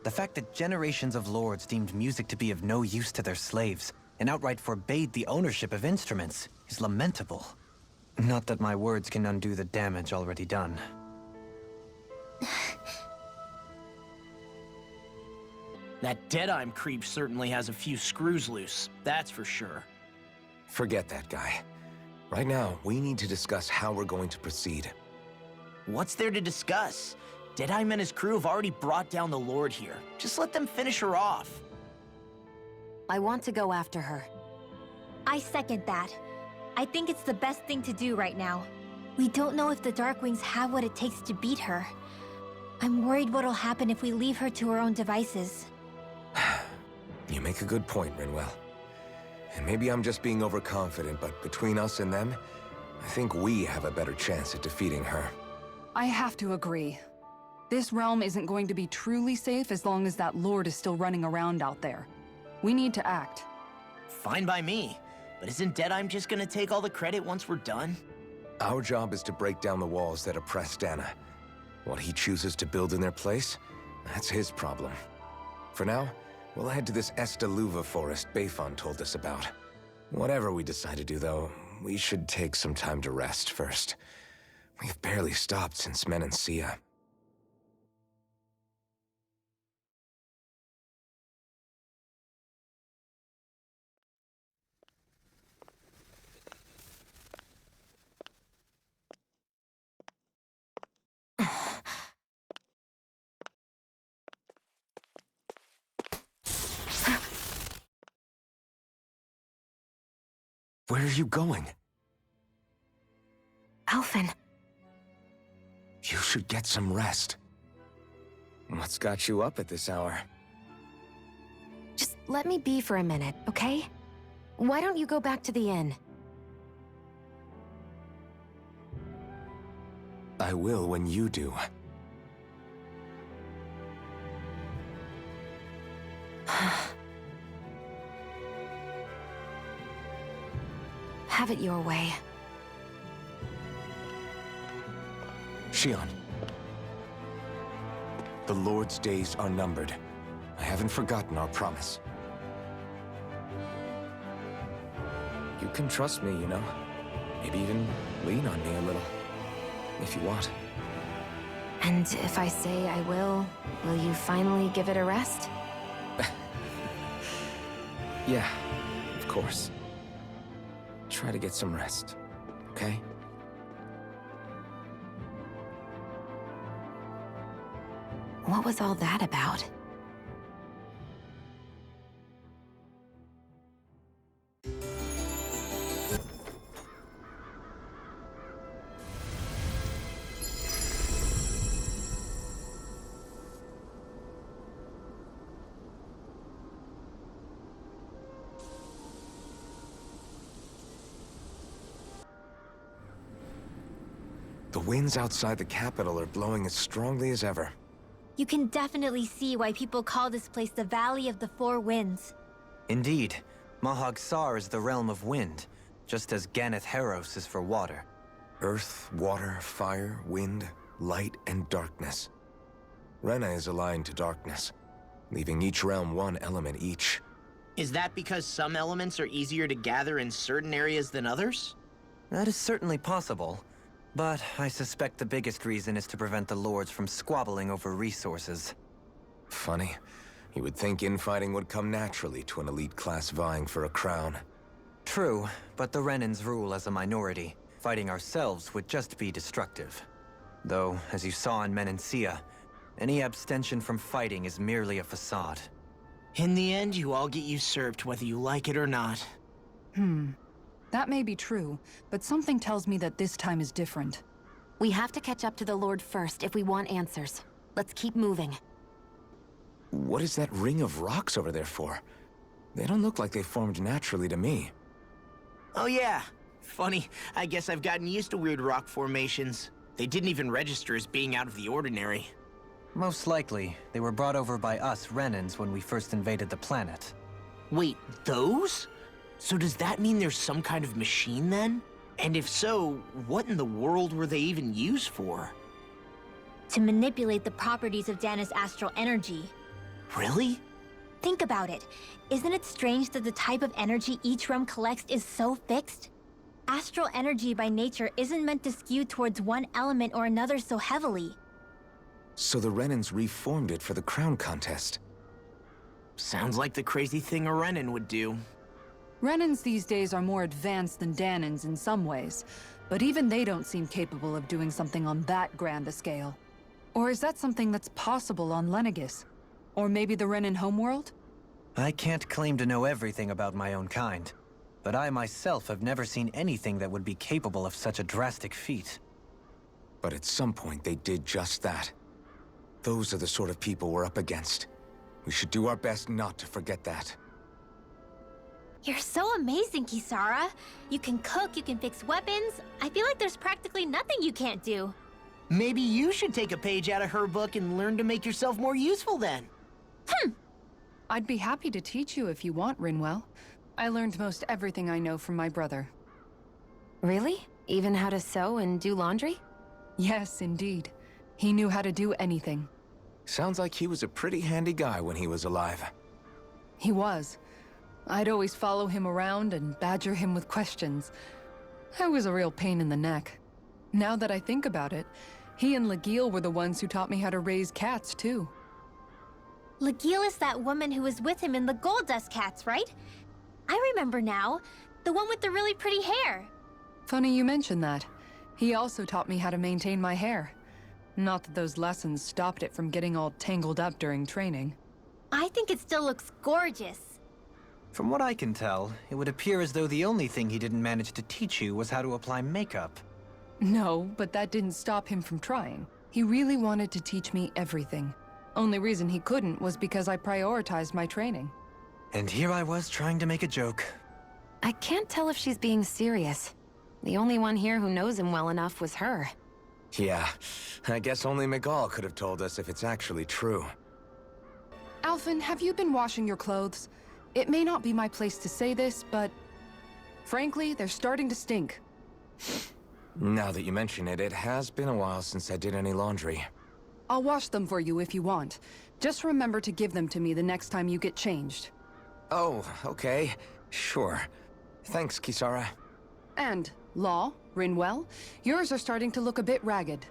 Speaker 5: The fact that generations of lords deemed music to be of no use to their slaves, and outright forbade the ownership of instruments, is lamentable. Not that my words can undo the damage already done.
Speaker 2: That Deadime creep certainly has a few screws loose, that's for sure.
Speaker 4: Forget that guy. Right now, we need to discuss how we're going to proceed.
Speaker 2: What's there to discuss? Deadime and his crew have already brought down the Lord here. Just let them finish her off.
Speaker 6: I want to go after her.
Speaker 3: I second that. I think it's the best thing to do right now. We don't know if the Darkwings have what it takes to beat her. I'm worried what'll happen if we leave her to her own devices.
Speaker 4: You make a good point, Rinwell. And maybe I'm just being overconfident, but between us and them, I think we have a better chance at defeating her.
Speaker 1: I have to agree. This realm isn't going to be truly safe as long as that Lord is still running around out there. We need to act.
Speaker 2: Fine by me. But isn't Deadime just gonna take all the credit once we're done?
Speaker 4: Our job is to break down the walls that oppress Dana. What he chooses to build in their place, that's his problem. For now, we'll head to this Este forest Bayfon told us about. Whatever we decide to do, though, we should take some time to rest first. We've barely stopped since Menancia. Where are you going?
Speaker 6: Alphen.
Speaker 4: You should get some rest. What's got you up at this hour?
Speaker 6: Just let me be for a minute, okay? Why don't you go back to the inn?
Speaker 4: I will when you do.
Speaker 6: Have it your way.
Speaker 4: Shionne. The Lord's days are numbered. I haven't forgotten our promise. You can trust me, you know. Maybe even lean on me a little. If you want.
Speaker 6: And if I say I will you finally give it a rest?
Speaker 4: Yeah, of course. Try to get some rest, okay?
Speaker 6: What was all that about?
Speaker 4: The winds outside the capital are blowing as strongly as ever.
Speaker 3: You can definitely see why people call this place the Valley of the Four Winds.
Speaker 5: Indeed, Mahag Sar is the realm of wind, just as Ganeth Heros is for water.
Speaker 4: Earth, water, fire, wind, light, and darkness. Rena is aligned to darkness, leaving each realm one element each.
Speaker 2: Is that because some elements are easier to gather in certain areas than others?
Speaker 5: That is certainly possible. But I suspect the biggest reason is to prevent the lords from squabbling over resources.
Speaker 4: Funny. You would think infighting would come naturally to an elite class vying for a crown.
Speaker 5: True, but the Renans rule as a minority. Fighting ourselves would just be destructive. Though, as you saw in Menancia, any abstention from fighting is merely a facade.
Speaker 2: In the end, you all get usurped whether you like it or not.
Speaker 1: That may be true, but something tells me that this time is different.
Speaker 6: We have to catch up to the Lord first if we want answers. Let's keep moving.
Speaker 4: What is that ring of rocks over there for? They don't look like they formed naturally to me.
Speaker 2: Oh yeah. Funny, I guess I've gotten used to weird rock formations. They didn't even register as being out of the ordinary.
Speaker 5: Most likely, they were brought over by us Renans when we first invaded the planet.
Speaker 2: Wait, those? So does that mean there's some kind of machine then? And if so, what in the world were they even used for?
Speaker 3: To manipulate the properties of Dana's astral energy.
Speaker 2: Really?
Speaker 3: Think about it. Isn't it strange that the type of energy each realm collects is so fixed? Astral energy by nature isn't meant to skew towards one element or another so heavily.
Speaker 4: So the Renans reformed it for the crown contest.
Speaker 2: Sounds like the crazy thing a Renan would do.
Speaker 1: Renans these days are more advanced than Danans in some ways, but even they don't seem capable of doing something on that grand a scale. Or is that something that's possible on Lenegis? Or maybe the Renan homeworld?
Speaker 5: I can't claim to know everything about my own kind, but I myself have never seen anything that would be capable of such a drastic feat.
Speaker 4: But at some point they did just that. Those are the sort of people we're up against. We should do our best not to forget that.
Speaker 3: You're so amazing, Kisara. You can cook, you can fix weapons. I feel like there's practically nothing you can't do.
Speaker 2: Maybe you should take a page out of her book and learn to make yourself more useful then.
Speaker 1: I'd be happy to teach you if you want, Rinwell. I learned most everything I know from my brother.
Speaker 6: Really? Even how to sew and do laundry?
Speaker 1: Yes, indeed. He knew how to do anything.
Speaker 4: Sounds like he was a pretty handy guy when he was alive.
Speaker 1: He was. I'd always follow him around and badger him with questions. I was a real pain in the neck. Now that I think about it, he and Legil were the ones who taught me how to raise cats, too.
Speaker 3: Legil is that woman who was with him in the Gold Dust Cats, right? I remember now. The one with the really pretty hair.
Speaker 1: Funny you mention that. He also taught me how to maintain my hair. Not that those lessons stopped it from getting all tangled up during training.
Speaker 3: I think it still looks gorgeous.
Speaker 5: From what I can tell, it would appear as though the only thing he didn't manage to teach you was how to apply makeup.
Speaker 1: No, but that didn't stop him from trying. He really wanted to teach me everything. Only reason he couldn't was because I prioritized my training.
Speaker 5: And here I was trying to make a joke.
Speaker 6: I can't tell if she's being serious. The only one here who knows him well enough was her.
Speaker 4: Yeah, I guess only Miguel could have told us if it's actually true.
Speaker 1: Alphen, have you been washing your clothes? It may not be my place to say this, but... frankly, they're starting to stink.
Speaker 4: Now that you mention it, it has been a while since I did any laundry.
Speaker 1: I'll wash them for you if you want. Just remember to give them to me the next time you get changed.
Speaker 4: Oh, okay. Sure. Thanks, Kisara.
Speaker 1: And, Law, Rinwell, yours are starting to look a bit ragged.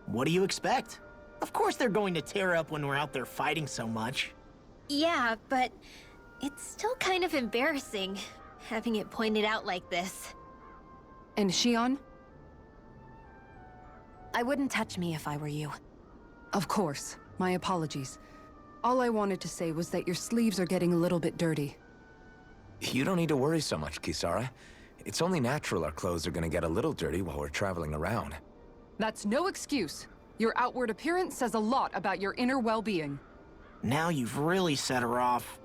Speaker 2: What do you expect? Of course they're going to tear up when we're out there fighting so much.
Speaker 3: Yeah, but it's still kind of embarrassing, having it pointed out like this.
Speaker 1: And Shionne?
Speaker 6: I wouldn't touch me if I were you.
Speaker 1: Of course. My apologies. All I wanted to say was that your sleeves are getting a little bit dirty.
Speaker 4: You don't need to worry so much, Kisara. It's only natural our clothes are gonna get a little dirty while we're traveling around.
Speaker 1: That's no excuse. Your outward appearance says a lot about your inner well-being.
Speaker 2: Now you've really set her off.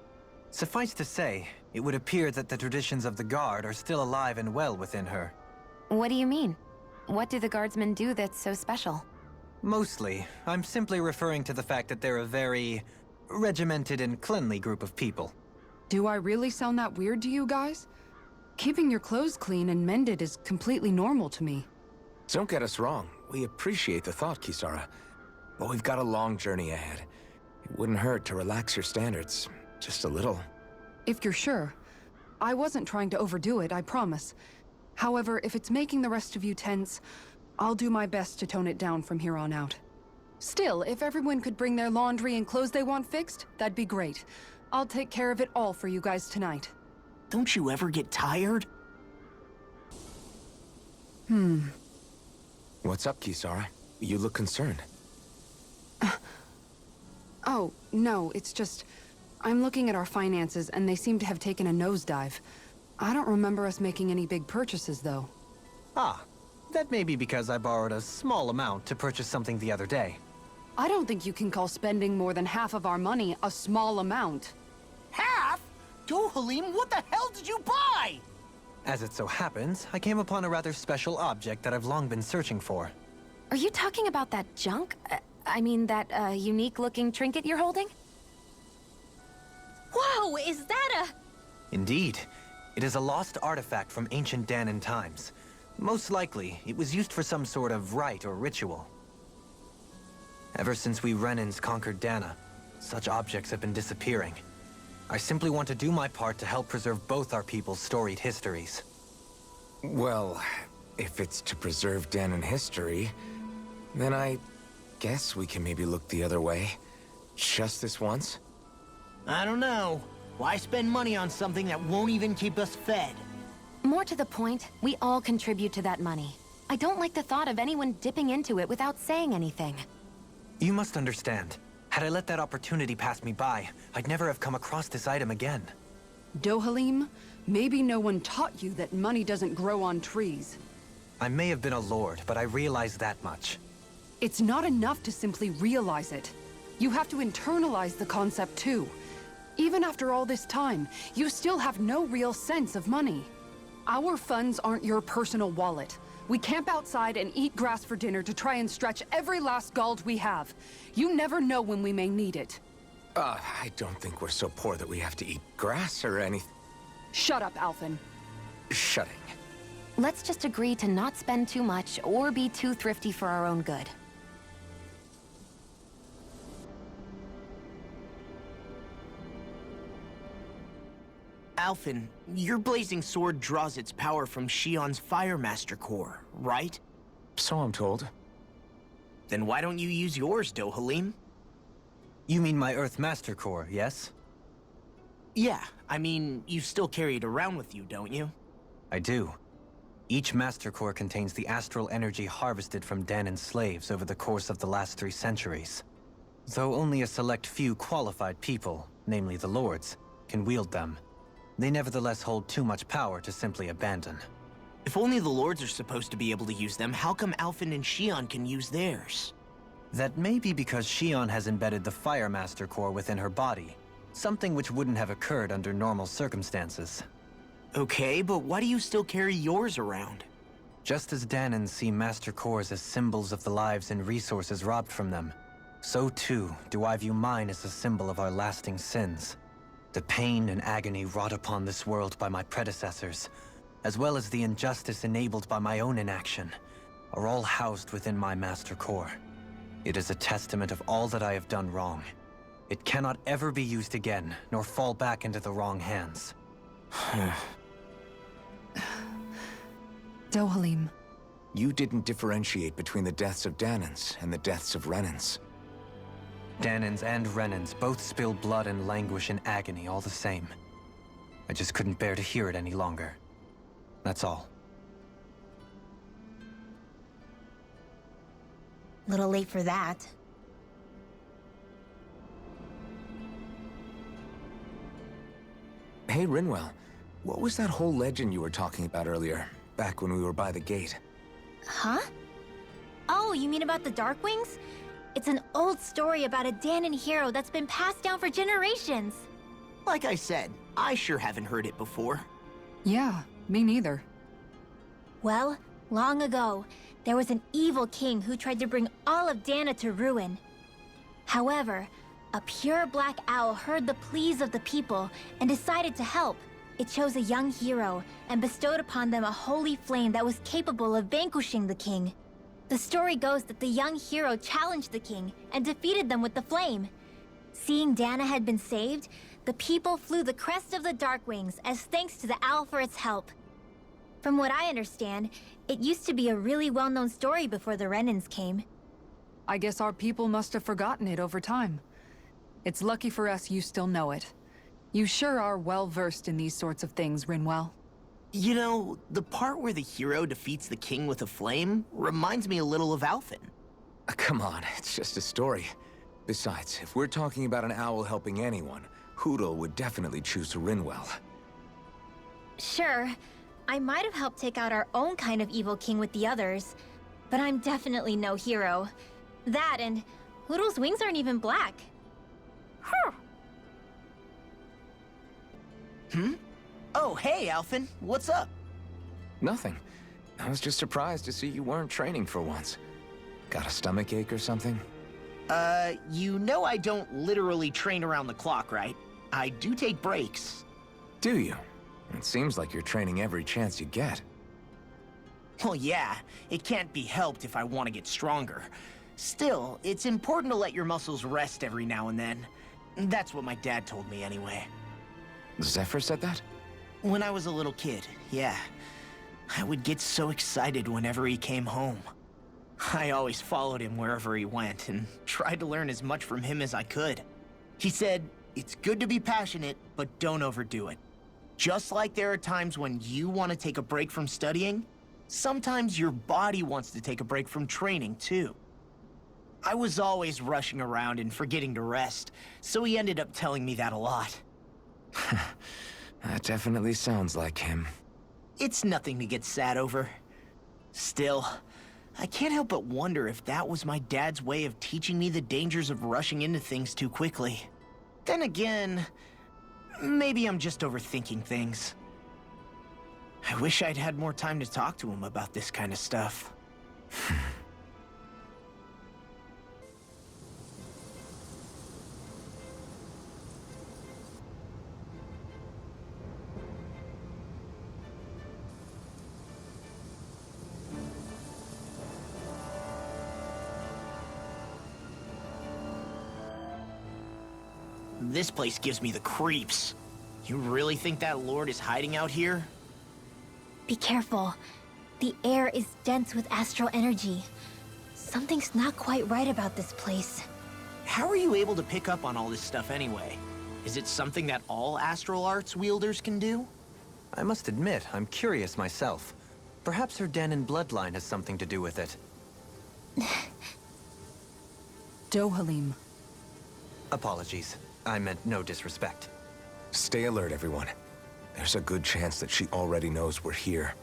Speaker 5: Suffice to say, it would appear that the traditions of the Guard are still alive and well within her.
Speaker 6: What do you mean? What do the guardsmen do that's so special?
Speaker 5: Mostly, I'm simply referring to the fact that they're a very regimented and cleanly group of people.
Speaker 1: Do I really sound that weird to you guys? Keeping your clothes clean and mended is completely normal to me.
Speaker 4: Don't get us wrong. We appreciate the thought, Kisara. But we've got a long journey ahead. It wouldn't hurt to relax your standards. Just a little.
Speaker 1: If you're sure. I wasn't trying to overdo it, I promise. However, if it's making the rest of you tense, I'll do my best to tone it down from here on out. Still, if everyone could bring their laundry and clothes they want fixed, that'd be great. I'll take care of it all for you guys tonight.
Speaker 2: Don't you ever get tired?
Speaker 4: What's up, Kisara? You look concerned.
Speaker 1: Oh, no, it's just... I'm looking at our finances and they seem to have taken a nosedive. I don't remember us making any big purchases, though.
Speaker 5: Ah, that may be because I borrowed a small amount to purchase something the other day.
Speaker 1: I don't think you can call spending more than half of our money a small amount.
Speaker 2: Half? Dohalim, what the hell did you buy?
Speaker 5: As it so happens, I came upon a rather special object that I've long been searching for.
Speaker 6: Are you talking about that junk? I mean, that unique-looking trinket you're holding?
Speaker 3: Whoa, is that a...
Speaker 5: Indeed. It is a lost artifact from ancient Danan times. Most likely, it was used for some sort of rite or ritual. Ever since we Renans conquered Dana, such objects have been disappearing. I simply want to do my part to help preserve both our people's storied histories.
Speaker 4: Well, if it's to preserve Danan history, then I guess we can maybe look the other way. Just this once?
Speaker 2: I don't know. Why spend money on something that won't even keep us fed?
Speaker 6: More to the point, we all contribute to that money. I don't like the thought of anyone dipping into it without saying anything.
Speaker 5: You must understand. Had I let that opportunity pass me by, I'd never have come across this item again.
Speaker 1: Dohalim, maybe no one taught you that money doesn't grow on trees.
Speaker 5: I may have been a lord, but I realize that much.
Speaker 1: It's not enough to simply realize it. You have to internalize the concept too. Even after all this time, you still have no real sense of money. Our funds aren't your personal wallet. We camp outside and eat grass for dinner to try and stretch every last gold we have. You never know when we may need it.
Speaker 4: I don't think we're so poor that we have to eat grass or anything.
Speaker 1: Shut up, Alphen.
Speaker 4: Shutting.
Speaker 6: Let's just agree to not spend too much or be too thrifty for our own good.
Speaker 2: Alphen, your blazing sword draws its power from Shionne's Fire Master core, right?
Speaker 4: So I'm told.
Speaker 2: Then why don't you use yours, Dohalim?
Speaker 5: You mean my Earth Master Core, yes?
Speaker 2: Yeah, I mean, you still carry it around with you, don't you?
Speaker 5: I do. Each Master Core contains the astral energy harvested from Danan's slaves over the course of the last 3 centuries. Though only a select few qualified people, namely the Lords, can wield them, they nevertheless hold too much power to simply abandon.
Speaker 2: If only the Lords are supposed to be able to use them, how come Alphen and Shionne can use theirs?
Speaker 5: That may be because Shionne has embedded the Fire Master Core within her body, something which wouldn't have occurred under normal circumstances.
Speaker 2: Okay, but why do you still carry yours around?
Speaker 5: Just as Danans see Master Cores as symbols of the lives and resources robbed from them, so too do I view mine as a symbol of our lasting sins. The pain and agony wrought upon this world by my predecessors, as well as the injustice enabled by my own inaction, are all housed within my Master Core. It is a testament of all that I have done wrong. It cannot ever be used again, nor fall back into the wrong hands.
Speaker 1: Dohalim.
Speaker 4: You didn't differentiate between the deaths of Danans and the deaths of Renans.
Speaker 5: Danans and Renans both spill blood and languish in agony all the same. I just couldn't bear to hear it any longer. That's all.
Speaker 3: Little late for that.
Speaker 4: Hey, Rinwell. What was that whole legend you were talking about earlier, back when we were by the gate?
Speaker 3: Huh? Oh, you mean about the Darkwings? It's an old story about a Danan hero that's been passed down for generations.
Speaker 2: Like I said, I sure haven't heard it before.
Speaker 1: Yeah, me neither.
Speaker 3: Well, long ago, there was an evil king who tried to bring all of Dana to ruin. However, a pure black owl heard the pleas of the people and decided to help. It chose a young hero and bestowed upon them a holy flame that was capable of vanquishing the king. The story goes that the young hero challenged the king and defeated them with the flame. Seeing Dana had been saved, the people flew the crest of the Darkwings as thanks to the owl for its help. From what I understand, it used to be a really well-known story before the Renans came.
Speaker 1: I guess our people must have forgotten it over time. It's lucky for us you still know it. You sure are well-versed in these sorts of things, Rinwell.
Speaker 2: You know, the part where the hero defeats the king with a flame reminds me a little of Alphen.
Speaker 4: Come on, it's just a story. Besides, if we're talking about an owl helping anyone, Hoodle would definitely choose Rinwell.
Speaker 3: Sure, I might have helped take out our own kind of evil king with the others, but I'm definitely no hero. That and, Poodle's wings aren't even black.
Speaker 2: Oh, hey, Alphen. What's up?
Speaker 4: Nothing. I was just surprised to see you weren't training for once. Got a stomach ache or something?
Speaker 2: You know I don't literally train around the clock, right? I do take breaks.
Speaker 4: Do you? It seems like you're training every chance you get.
Speaker 2: Well, yeah, it can't be helped if I want to get stronger. Still, it's important to let your muscles rest every now and then. That's what my dad told me anyway.
Speaker 4: Zephyr said that?
Speaker 2: When I was a little kid, yeah. I would get so excited whenever he came home. I always followed him wherever he went and tried to learn as much from him as I could. He said, it's good to be passionate, but don't overdo it. Just like there are times when you want to take a break from studying, sometimes your body wants to take a break from training, too. I was always rushing around and forgetting to rest, so he ended up telling me that a lot.
Speaker 4: That definitely sounds like him.
Speaker 2: It's nothing to get sad over. Still, I can't help but wonder if that was my dad's way of teaching me the dangers of rushing into things too quickly. Then again, maybe I'm just overthinking things. I wish I'd had more time to talk to him about this kind of stuff. This place gives me the creeps. You really think that Lord is hiding out here?
Speaker 3: Be careful. The air is dense with astral energy. Something's not quite right about this place.
Speaker 2: How are you able to pick up on all this stuff anyway? Is it something that all astral arts wielders can do?
Speaker 5: I must admit, I'm curious myself. Perhaps her den and bloodline has something to do with it.
Speaker 1: Dohalim.
Speaker 5: Apologies. I meant no disrespect.
Speaker 4: Stay alert, everyone. There's a good chance that she already knows we're here.